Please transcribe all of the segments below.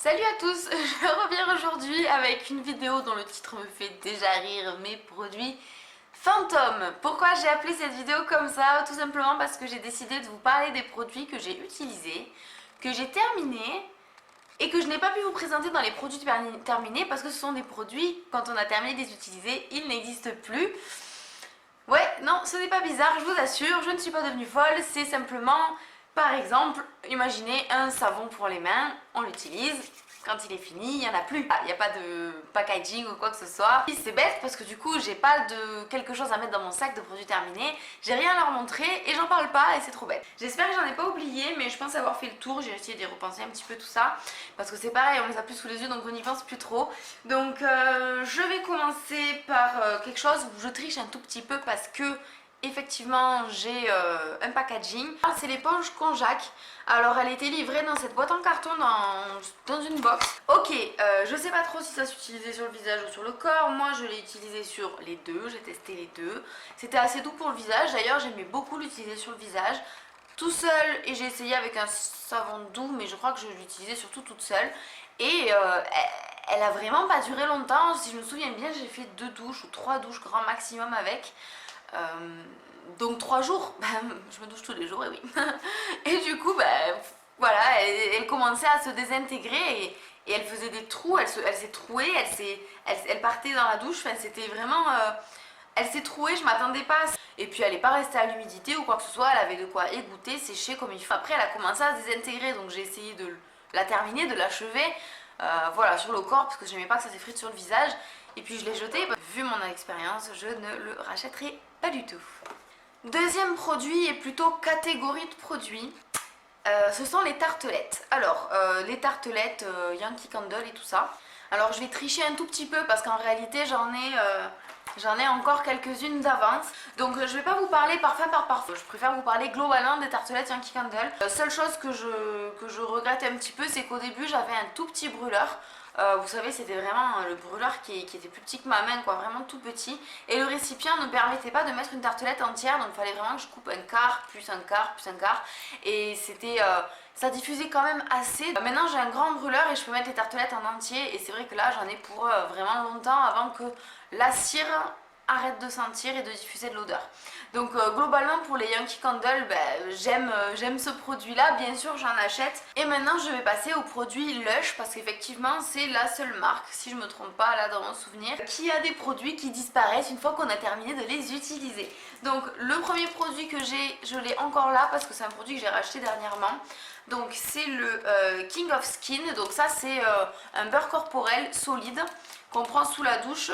Salut à tous, je reviens aujourd'hui avec une vidéo dont le titre me fait déjà rire, mes produits fantômes. Pourquoi j'ai appelé cette vidéo comme ça? Tout simplement parce que j'ai décidé de vous parler des produits que j'ai utilisés, que j'ai terminés et que je n'ai pas pu vous présenter dans les produits terminés parce que ce sont des produits, quand on a terminé de les utiliser, ils n'existent plus. Ouais, non, ce n'est pas bizarre, je vous assure, je ne suis pas devenue folle, c'est simplement, par exemple, imaginez un savon pour les mains, on l'utilise, quand il est fini, il n'y en a plus. Il n'y a pas de packaging ou quoi que ce soit. C'est bête parce que du coup, j'ai pas de quelque chose à mettre dans mon sac de produits terminés, j'ai rien à leur montrer et j'en parle pas et c'est trop bête. J'espère que j'en ai pas oublié, mais je pense avoir fait le tour, j'ai essayé d'y repenser un petit peu tout ça, parce que c'est pareil, on les a plus sous les yeux donc on n'y pense plus trop. Donc je vais commencer par quelque chose où je triche un tout petit peu parce que effectivement j'ai un packaging. C'est l'éponge Konjac. Alors elle était livrée dans cette boîte en carton dans une box. Ok, je sais pas trop si ça s'utilisait sur le visage ou sur le corps. Moi je l'ai utilisé sur les deux, j'ai testé les deux. C'était assez doux pour le visage, d'ailleurs j'aimais beaucoup l'utiliser sur le visage tout seul et j'ai essayé avec un savon doux, mais je crois que je l'utilisais surtout toute seule. Et elle a vraiment pas duré longtemps. Si je me souviens bien, j'ai fait 2 douches ou 3 douches grand maximum avec. Donc 3 jours, je me douche tous les jours et oui. Et du coup, voilà, elle commençait à se désintégrer et elle faisait des trous, elle s'est trouée, elle partait dans la douche, enfin, c'était vraiment... elle s'est trouée, je m'attendais pas à ça. Et puis elle n'est pas restée à l'humidité ou quoi que ce soit, elle avait de quoi égoutter, sécher comme il faut. Après elle a commencé à se désintégrer, donc j'ai essayé de la terminer, de l'achever, voilà, sur le corps, parce que j'aimais pas que ça s'effrite sur le visage. Et puis je l'ai jeté, vu mon expérience, je ne le rachèterai pas du tout. Deuxième produit et plutôt catégorie de produits, ce sont les tartelettes. Alors, les tartelettes Yankee Candle et tout ça. Alors je vais tricher un tout petit peu parce qu'en réalité j'en ai encore quelques-unes d'avance. Donc je vais pas vous parler parfum par parfum. Je préfère vous parler globalement des tartelettes Yankee Candle. La seule chose que je regrette un petit peu, c'est qu'au début j'avais un tout petit brûleur. Vous savez, c'était vraiment le brûleur qui était plus petit que ma main, quoi, vraiment tout petit. Et le récipient ne permettait pas de mettre une tartelette entière, donc il fallait vraiment que je coupe un quart, plus un quart, plus un quart. Et c'était... ça diffusait quand même assez. Maintenant j'ai un grand brûleur et je peux mettre les tartelettes en entier. Et c'est vrai que là j'en ai pour vraiment longtemps avant que la cire arrête de sentir et de diffuser de l'odeur. Donc globalement pour les Yankee Candle, j'aime ce produit là, bien sûr j'en achète. Et maintenant je vais passer au produit Lush parce qu'effectivement c'est la seule marque, si je me trompe pas là dans mon souvenir, qui a des produits qui disparaissent une fois qu'on a terminé de les utiliser. Donc le premier produit que j'ai, je l'ai encore là parce que c'est un produit que j'ai racheté dernièrement. Donc c'est le King of Skin, donc ça c'est un beurre corporel solide qu'on prend sous la douche,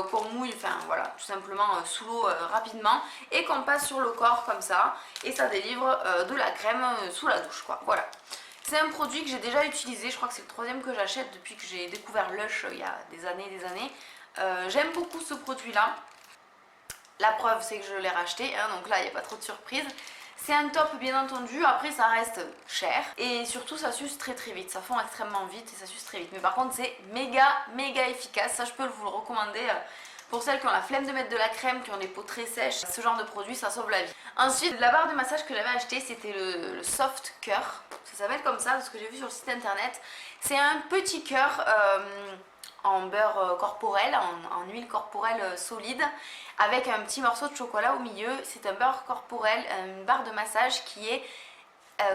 qu'on mouille, enfin voilà, tout simplement sous l'eau rapidement et qu'on passe sur le corps comme ça et ça délivre de la crème sous la douche quoi, voilà. C'est un produit que j'ai déjà utilisé, je crois que c'est le troisième que j'achète depuis que j'ai découvert Lush il y a des années et des années. J'aime beaucoup ce produit là, la preuve c'est que je l'ai racheté, hein, donc là il n'y a pas trop de surprise. C'est un top bien entendu, après ça reste cher et surtout ça s'use très très vite, ça fond extrêmement vite et ça s'use très vite. Mais par contre c'est méga efficace, ça je peux vous le recommander pour celles qui ont la flemme de mettre de la crème, qui ont des peaux très sèches, ce genre de produit ça sauve la vie. Ensuite la barre de massage que j'avais acheté c'était le Soft Cœur, ça s'appelle comme ça parce que j'ai vu sur le site internet. C'est un petit cœur en beurre corporel, en huile corporelle solide, avec un petit morceau de chocolat au milieu. C'est un beurre corporel, une barre de massage qui est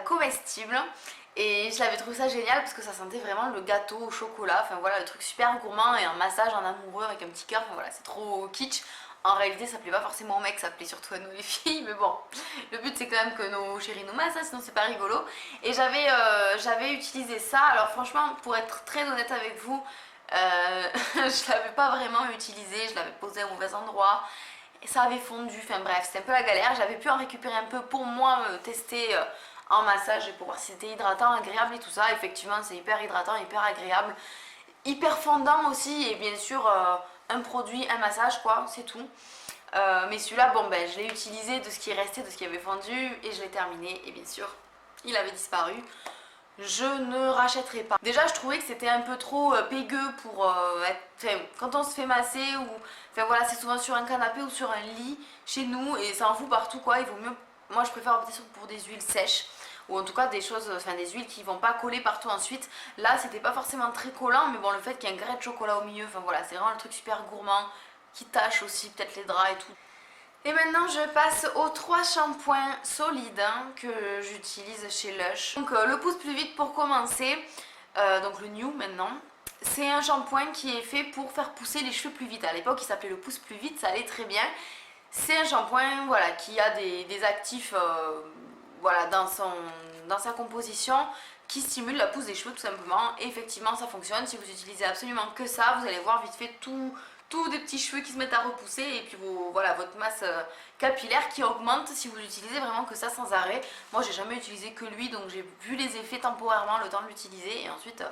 comestible. Et je l'avais trouvé ça génial parce que ça sentait vraiment le gâteau au chocolat. Enfin voilà, le truc super gourmand et un massage en amoureux avec un petit cœur. Enfin voilà, c'est trop kitsch. En réalité, ça plaît pas forcément aux mecs, ça plaît surtout à nous les filles. Mais bon, le but c'est quand même que nos chéris nous massent, hein, sinon c'est pas rigolo. Et j'avais utilisé ça. Alors franchement, pour être très honnête avec vous, je l'avais pas vraiment utilisé, je l'avais posé au mauvais endroit et ça avait fondu, enfin bref c'était un peu la galère. J'avais pu en récupérer un peu pour moi, tester en massage et pour voir si c'était hydratant, agréable et tout ça. Effectivement c'est hyper hydratant, hyper agréable, hyper fondant aussi et bien sûr un produit, un massage quoi, c'est tout. Mais celui-là bon je l'ai utilisé de ce qui est resté, de ce qui avait fondu et je l'ai terminé et bien sûr il avait disparu. Je ne rachèterai pas. Déjà je trouvais que c'était un peu trop pégueux pour quand on se fait masser ou enfin voilà, c'est souvent sur un canapé ou sur un lit chez nous et ça en fout partout quoi. Il vaut mieux, moi je préfère opter pour des huiles sèches. ou en tout cas des choses, enfin des huiles qui vont pas coller partout ensuite. Là c'était pas forcément très collant, mais bon, le fait qu'il y ait un grès de chocolat au milieu, enfin voilà, c'est vraiment le truc super gourmand qui tâche aussi peut-être les draps et tout. Et maintenant je passe aux 3 shampoings solides que j'utilise chez Lush. Donc le pousse plus vite pour commencer, donc le New maintenant. C'est un shampoing qui est fait pour faire pousser les cheveux plus vite. À l'époque il s'appelait le pousse plus vite, ça allait très bien. C'est un shampoing voilà, qui a des actifs voilà, dans sa composition qui stimule la pousse des cheveux tout simplement. Et effectivement ça fonctionne. Si vous utilisez absolument que ça, vous allez voir vite fait tous des petits cheveux qui se mettent à repousser et puis voilà, votre masse capillaire qui augmente si vous utilisez vraiment que ça sans arrêt. Moi j'ai jamais utilisé que lui, donc j'ai vu les effets temporairement, le temps de l'utiliser, et ensuite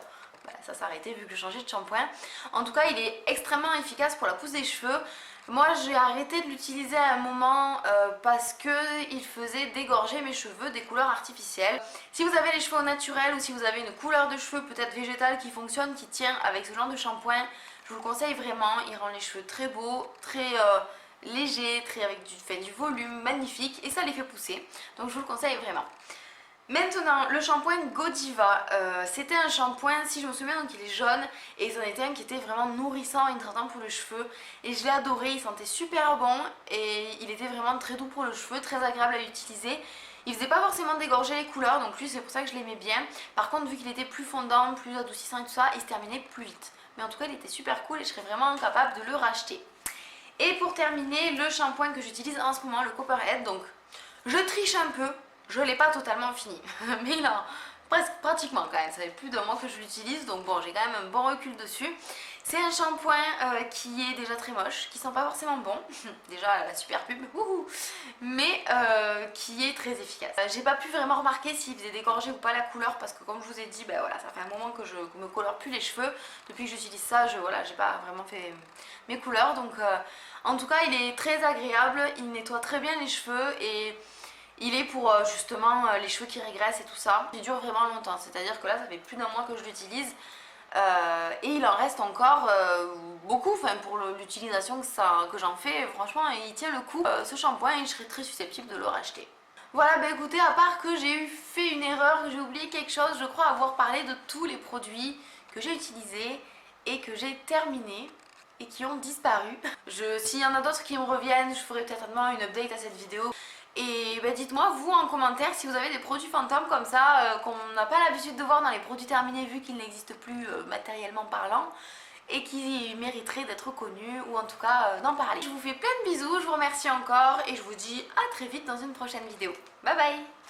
ça s'est arrêté vu que je changeais de shampoing. En tout cas il est extrêmement efficace pour la pousse des cheveux. Moi j'ai arrêté de l'utiliser à un moment parce qu'il faisait dégorger mes cheveux des couleurs artificielles. Si vous avez les cheveux au naturel ou si vous avez une couleur de cheveux peut-être végétale qui fonctionne, qui tient avec ce genre de shampoing, je vous le conseille vraiment. Il rend les cheveux très beaux, très légers, avec du volume, magnifique, et ça les fait pousser. Donc je vous le conseille vraiment. Maintenant, le shampoing Godiva, c'était un shampoing, si je me souviens, donc il est jaune, et c'en était un qui était vraiment nourrissant, hydratant pour les cheveux, et je l'ai adoré, il sentait super bon, et il était vraiment très doux pour le cheveu, très agréable à utiliser. Il faisait pas forcément dégorger les couleurs, donc lui c'est pour ça que je l'aimais bien. Par contre, vu qu'il était plus fondant, plus adoucissant et tout ça, il se terminait plus vite. Mais en tout cas, il était super cool et je serais vraiment capable de le racheter. Et pour terminer, le shampoing que j'utilise en ce moment, le Copperhead, donc je triche un peu. Je ne l'ai pas totalement fini, mais il a presque pratiquement quand même, ça fait plus d'un mois que je l'utilise, donc bon, j'ai quand même un bon recul dessus. C'est un shampoing qui est déjà très moche, qui sent pas forcément bon, déjà la super pub, mais qui est très efficace. J'ai pas pu vraiment remarquer s'il faisait dégorger ou pas la couleur, parce que comme je vous ai dit, voilà, ça fait un moment que je me colore plus les cheveux. Depuis que j'utilise ça, voilà, j'ai pas vraiment fait mes couleurs, donc en tout cas il est très agréable, il nettoie très bien les cheveux et il est pour justement les cheveux qui régressent et tout ça. Il dure vraiment longtemps, c'est-à-dire que là ça fait plus d'un mois que je l'utilise et il en reste encore beaucoup, enfin pour l'utilisation que j'en fais, franchement il tient le coup ce shampoing, et je serais très susceptible de le racheter. Voilà, bah écoutez, à part que j'ai fait une erreur, que j'ai oublié quelque chose, je crois avoir parlé de tous les produits que j'ai utilisés et que j'ai terminés et qui ont disparu. S'il y en a d'autres qui me reviennent, je ferai peut-être une update à cette vidéo. Et bah dites-moi vous en commentaire si vous avez des produits fantômes comme ça qu'on n'a pas l'habitude de voir dans les produits terminés vu qu'ils n'existent plus matériellement parlant et qui mériteraient d'être connus ou en tout cas d'en parler. Je vous fais plein de bisous, je vous remercie encore et je vous dis à très vite dans une prochaine vidéo. Bye bye!